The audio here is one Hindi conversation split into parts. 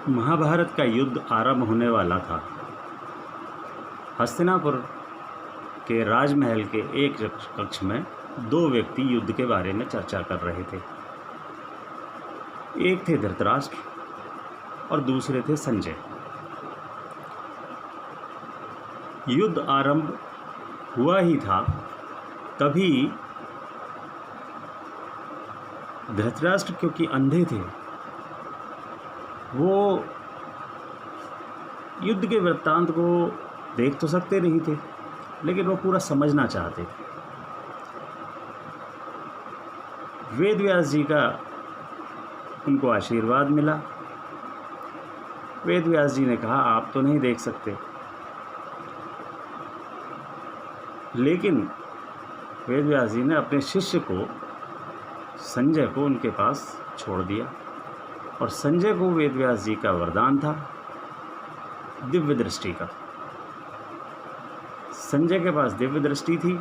महाभारत का युद्ध आरंभ होने वाला था। हस्तिनापुर के राजमहल के एक कक्ष में दो व्यक्ति युद्ध के बारे में चर्चा कर रहे थे। एक थे धृतराष्ट्र और दूसरे थे संजय। युद्ध आरंभ हुआ ही था, तभी धृतराष्ट्र क्योंकि अंधे थे, वो युद्ध के वृत्तांत को देख तो सकते नहीं थे, लेकिन वो पूरा समझना चाहते थे। वेदव्यास जी का उनको आशीर्वाद मिला। वेदव्यास जी ने कहा, आप तो नहीं देख सकते, लेकिन वेदव्यास जी ने अपने शिष्य को संजय को उनके पास छोड़ दिया। और संजय को वेदव्यास जी का वरदान था दिव्य दृष्टि का। संजय के पास दिव्य दृष्टि थी,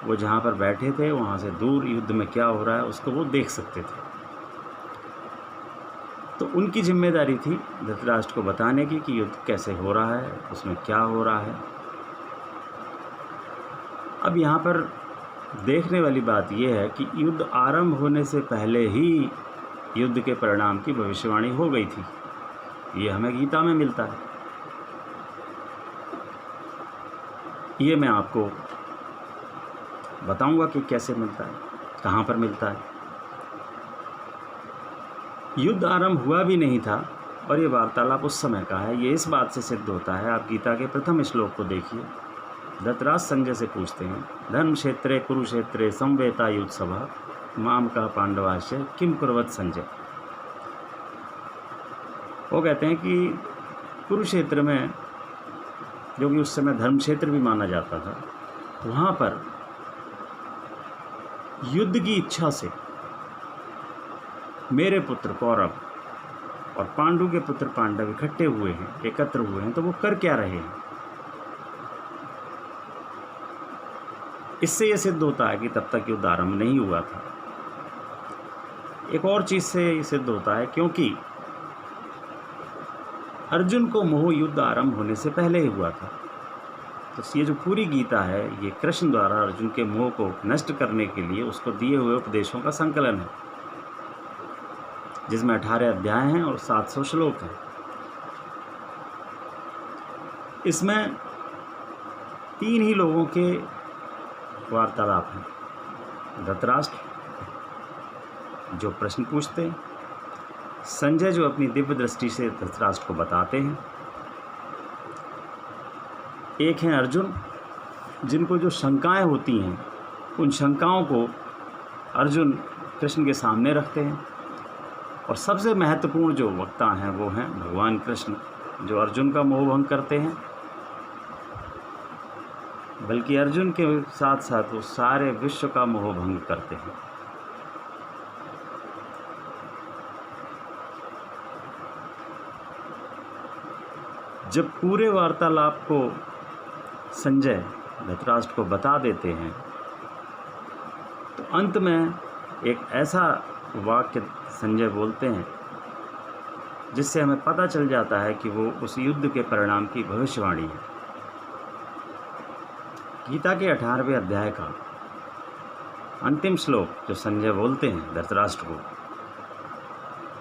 वो जहाँ पर बैठे थे वहाँ से दूर युद्ध में क्या हो रहा है उसको वो देख सकते थे। तो उनकी जिम्मेदारी थी धृतराष्ट्र को बताने की कि युद्ध कैसे हो रहा है, उसमें क्या हो रहा है। अब यहाँ पर देखने वाली बात यह है कि युद्ध आरंभ होने से पहले ही युद्ध के परिणाम की भविष्यवाणी हो गई थी। ये हमें गीता में मिलता है। ये मैं आपको बताऊंगा कि कैसे मिलता है, कहाँ पर मिलता है। युद्ध आरंभ हुआ भी नहीं था और ये वार्तालाप उस समय का है। ये इस बात से सिद्ध होता है, आप गीता के प्रथम श्लोक को देखिए। धृतराष्ट्र संजय से पूछते हैं, धर्म क्षेत्रे कुरुक्षेत्रे संवेता युद्ध सभा माम का पांडवाश्य किम कुर्वत संजय। वो कहते हैं कि कुरुक्षेत्र में, जो कि उस समय धर्म क्षेत्र भी माना जाता था, वहाँ पर युद्ध की इच्छा से मेरे पुत्र कौरव और पांडु के पुत्र पांडव इकट्ठे हुए हैं, एकत्र हुए हैं, तो वो कर क्या रहे हैं। इससे यह सिद्ध होता है कि तब तक युद्ध आरंभ नहीं हुआ था। एक और चीज़ से सिद्ध होता है, क्योंकि अर्जुन को मोह युद्ध आरंभ होने से पहले ही हुआ था। तो ये जो पूरी गीता है, ये कृष्ण द्वारा अर्जुन के मोह को नष्ट करने के लिए उसको दिए हुए उपदेशों का संकलन है, जिसमें 18 अध्याय हैं और 700 श्लोक हैं। इसमें 3 ही लोगों के वार्तालाप हैं। धृतराष्ट्र जो प्रश्न पूछते हैं, संजय जो अपनी दिव्य दृष्टि से धृतराष्ट्र को बताते हैं, एक हैं अर्जुन जिनको जो शंकाएं होती हैं उन शंकाओं को अर्जुन कृष्ण के सामने रखते हैं। और सबसे महत्वपूर्ण जो वक्ता हैं वो हैं भगवान कृष्ण, जो अर्जुन का मोह भंग करते हैं, बल्कि अर्जुन के साथ साथ वो सारे विश्व का मोह भंग करते हैं। जब पूरे वार्तालाप को संजय धृतराष्ट्र को बता देते हैं, तो अंत में एक ऐसा वाक्य संजय बोलते हैं जिससे हमें पता चल जाता है कि वो उस युद्ध के परिणाम की भविष्यवाणी है। गीता के 18वें अध्याय का अंतिम श्लोक जो संजय बोलते हैं धृतराष्ट्र को,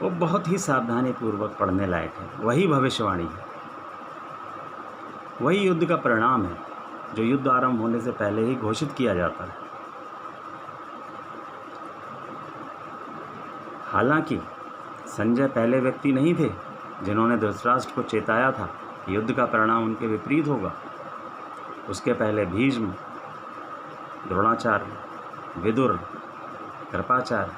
वो बहुत ही सावधानी पूर्वक पढ़ने लायक है। वही भविष्यवाणी है, वही युद्ध का परिणाम है जो युद्ध आरंभ होने से पहले ही घोषित किया जाता है। हालांकि संजय पहले व्यक्ति नहीं थे जिन्होंने धृतराष्ट्र को चेताया था कि युद्ध का परिणाम उनके विपरीत होगा। उसके पहले भीष्म, द्रोणाचार्य, विदुर, कृपाचार्य,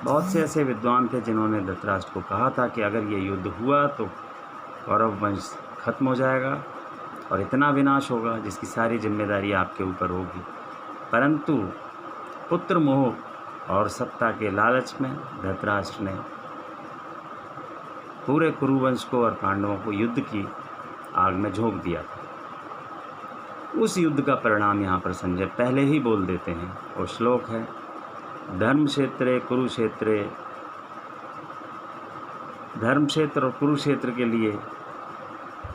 बहुत से ऐसे विद्वान थे जिन्होंने धृतराष्ट्र को कहा था कि अगर ये युद्ध हुआ तो कौरव वंश खत्म हो जाएगा और इतना विनाश होगा जिसकी सारी जिम्मेदारी आपके ऊपर होगी। परंतु पुत्र मोह और सत्ता के लालच में धृतराष्ट्र ने पूरे कुरुवंश को और पांडवों को युद्ध की आग में झोंक दिया था। उस युद्ध का परिणाम यहाँ पर संजय पहले ही बोल देते हैं। और श्लोक है, धर्म क्षेत्रे कुरुक्षेत्रे धर्म क्षेत्र और कुरुक्षेत्र के लिए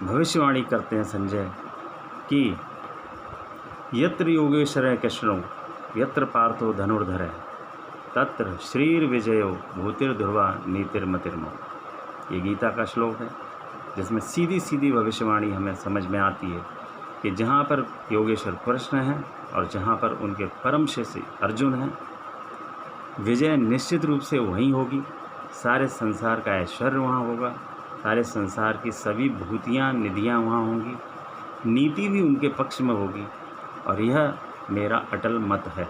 भविष्यवाणी करते हैं संजय कि यत्र योगेश्वर कृष्णो यत्र पार्थो धनुर्धर तत्र श्रीर विजयो भूतिर्ध्रुवा नीतिर्मतिर्मो। ये गीता का श्लोक है जिसमें सीधी सीधी भविष्यवाणी हमें समझ में आती है कि जहाँ पर योगेश्वर कृष्ण हैं और जहाँ पर उनके परम शिष्य अर्जुन हैं, विजय निश्चित रूप से वहीं होगी। सारे संसार का ऐश्वर्य वहाँ होगा, सारे संसार की सभी भूतियाँ निधियाँ वहाँ होंगी, नीति भी उनके पक्ष में होगी। और यह मेरा अटल मत है।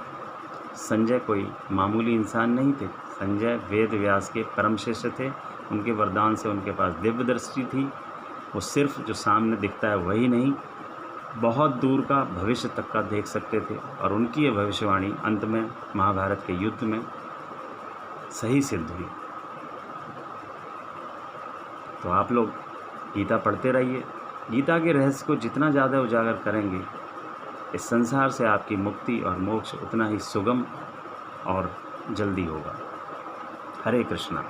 संजय कोई मामूली इंसान नहीं थे। संजय वेद व्यास के परम शिष्य थे। उनके वरदान से उनके पास दिव्य दृष्टि थी। वो सिर्फ जो सामने दिखता है वही नहीं, बहुत दूर का भविष्य तक का देख सकते थे। और उनकी ये भविष्यवाणी अंत में महाभारत के युद्ध में सही सिद्ध हुई। तो आप लोग गीता पढ़ते रहिए। गीता के रहस्य को जितना ज़्यादा उजागर करेंगे, इस संसार से आपकी मुक्ति और मोक्ष उतना ही सुगम और जल्दी होगा। हरे कृष्णा।